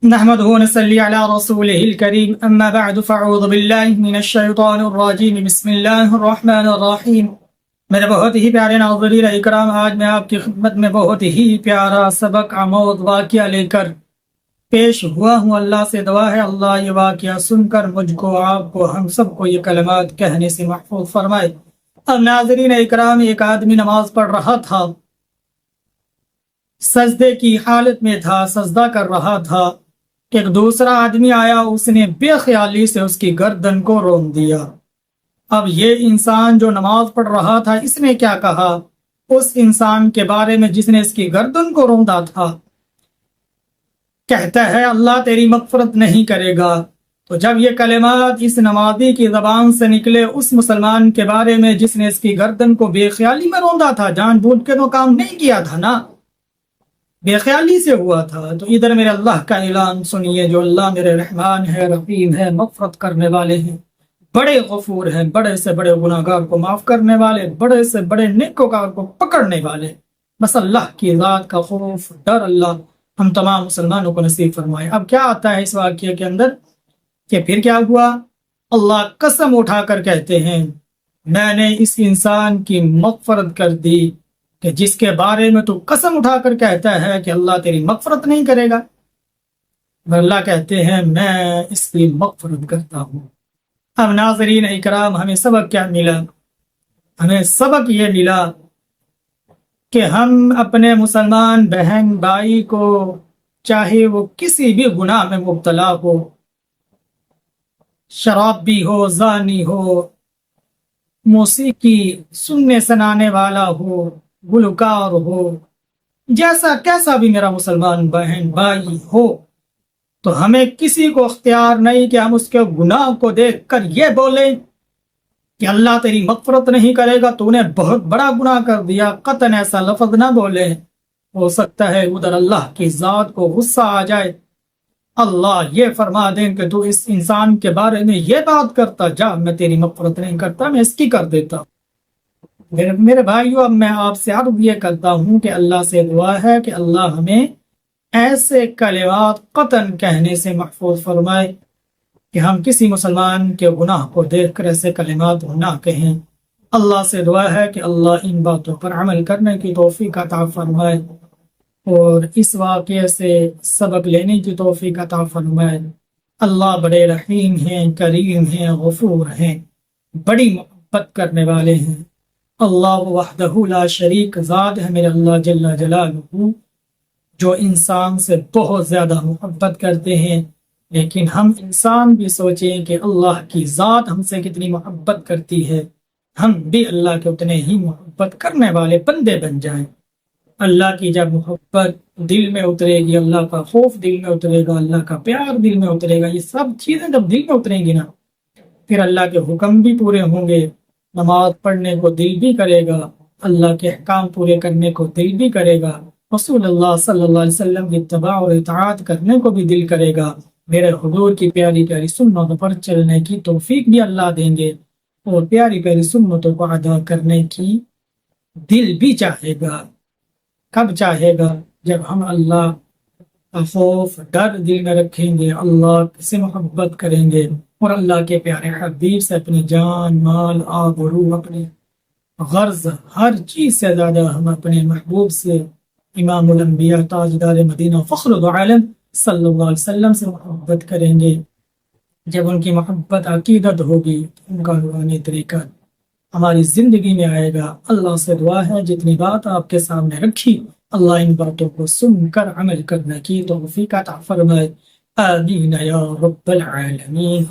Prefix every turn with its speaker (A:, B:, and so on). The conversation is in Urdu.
A: نحمده ونصلي على رسوله الكريم أما بعد فأعوذ بالله من الشيطان الرجيم بسم الله الرحمن الرحیم۔ میرے بہت ہی پیارے ناظرین اکرام، آج میں آپ کی خدمت میں بہت ہی پیارا سبق آموز واقعہ لے کر پیش ہوا ہوں۔ اللہ سے دعا ہے اللہ یہ واقعہ سن کر مجھ کو، آپ کو، ہم سب کو یہ کلمات کہنے سے محفوظ فرمائے۔ اب ناظرین اکرام، ایک آدمی نماز پڑھ رہا تھا، سجدے کی حالت میں تھا، سجدہ کر رہا تھا۔ ایک دوسرا آدمی آیا، اس نے بے خیالی سے اس کی گردن کو رون دیا۔ اب یہ انسان جو نماز پڑھ رہا تھا، اس نے کیا کہا اس انسان کے بارے میں جس نے اس کی گردن کو روندا تھا؟ کہتا ہے اللہ تیری مغفرت نہیں کرے گا۔ تو جب یہ کلمات اس نمازی کی زبان سے نکلے اس مسلمان کے بارے میں جس نے اس کی گردن کو بے خیالی میں روندا تھا، جان بوجھ کے تو کام نہیں کیا تھا نا، بے خیالی سے ہوا تھا، تو ادھر میرے اللہ کا اعلان سنیے، جو اللہ میرے رحمان ہے، رحیم ہے، مغفرت کرنے والے ہیں، بڑے غفور ہیں، بڑے سے بڑے گناہگار کو معاف کرنے والے، بڑے سے بڑے نیکوکار کو پکڑنے والے۔ بس اللہ کی ذات کا خوف، ڈر اللہ ہم تمام مسلمانوں کو نصیب فرمائے۔ اب کیا آتا ہے اس واقعے کے اندر کہ پھر کیا ہوا؟ اللہ قسم اٹھا کر کہتے ہیں میں نے اس انسان کی مغفرت کر دی کہ جس کے بارے میں تو قسم اٹھا کر کہتا ہے کہ اللہ تیری مغفرت نہیں کرے گا، اللہ کہتے ہیں میں اس کی مغفرت کرتا ہوں۔ اب ناظرین اکرام، ہمیں سبق کیا ملا؟ ہمیں سبق یہ ملا کہ ہم اپنے مسلمان بہن بھائی کو، چاہے وہ کسی بھی گناہ میں مبتلا ہو، شرابی ہو، زانی ہو، موسیقی سننے سنانے والا ہو، گلوکار ہو، جیسا کیسا بھی میرا مسلمان بہن بھائی ہو، تو ہمیں کسی کو اختیار نہیں کہ ہم اس کے گناہ کو دیکھ کر یہ بولیں کہ اللہ تیری مغفرت نہیں کرے گا، تو نے بہت بڑا گناہ کر دیا۔ قطعاً ایسا لفظ نہ بولے، ہو سکتا ہے ادھر اللہ کی ذات کو غصہ آ جائے، اللہ یہ فرما دیں کہ تو اس انسان کے بارے میں یہ بات کرتا، جا میں تیری مغفرت نہیں کرتا، میں اس کی کر دیتا۔ میرے بھائیو، اب میں آپ سے عرض یہ کرتا ہوں کہ اللہ سے دعا ہے کہ اللہ ہمیں ایسے کلمات قطعاً کہنے سے محفوظ فرمائے کہ ہم کسی مسلمان کے گناہ کو دیکھ کر ایسے کلمات نہ کہیں۔ اللہ سے دعا ہے کہ اللہ ان باتوں پر عمل کرنے کی توفیق عطا فرمائے اور اس واقعے سے سبق لینے کی توفیق عطا فرمائے۔ اللہ بڑے رحیم ہیں، کریم ہیں، غفور ہیں، بڑی محبت کرنے والے ہیں۔ اللہ وحدہ لا شریک ذات ہے، میرے اللہ جل جلالہ، جو انسان سے بہت زیادہ محبت کرتے ہیں۔ لیکن ہم انسان بھی سوچیں کہ اللہ کی ذات ہم سے کتنی محبت کرتی ہے، ہم بھی اللہ کے اتنے ہی محبت کرنے والے بندے بن جائیں۔ اللہ کی جب محبت دل میں اترے گی، اللہ کا خوف دل میں اترے گا، اللہ کا پیار دل میں اترے گا، یہ سب چیزیں جب دل میں اتریں گی نا، پھر اللہ کے حکم بھی پورے ہوں گے، نماز پڑھنے کو دل بھی کرے گا، اللہ کے احکام پورے کرنے کو دل بھی کرے گا، رسول اللہ صلی اللہ علیہ وسلم کی اتباع اور اطاعت کرنے کو بھی دل کرے گا، میرے حضور کی پیاری پیاری سنتوں پر چلنے کی توفیق بھی اللہ دیں گے، اور پیاری پیاری سنتوں کو ادا کرنے کی دل بھی چاہے گا۔ کب چاہے گا؟ جب ہم اللہ کا خوف، ڈر دل میں رکھیں گے، اللہ سے محبت کریں گے، اور اللہ کے پیارے حبیب سے اپنی جان، مال، آب و روح، اپنے غرض، ہر چیز سے زیادہ ہم اپنے محبوب سے، امام الانبیاء، تاجدار مدینہ، فخر العالم صلی اللہ علیہ وسلم سے محبت کریں گے۔ جب ان کی محبت عقیدت ہوگی تو ان کا روحانی طریقہ ہماری زندگی میں آئے گا۔ اللہ سے دعا ہے جتنی بات آپ کے سامنے رکھی، اللہ ان باتوں کو سن کر عمل کرنے کی توفیق عطا فرمائے، آمین یا رب العالمین۔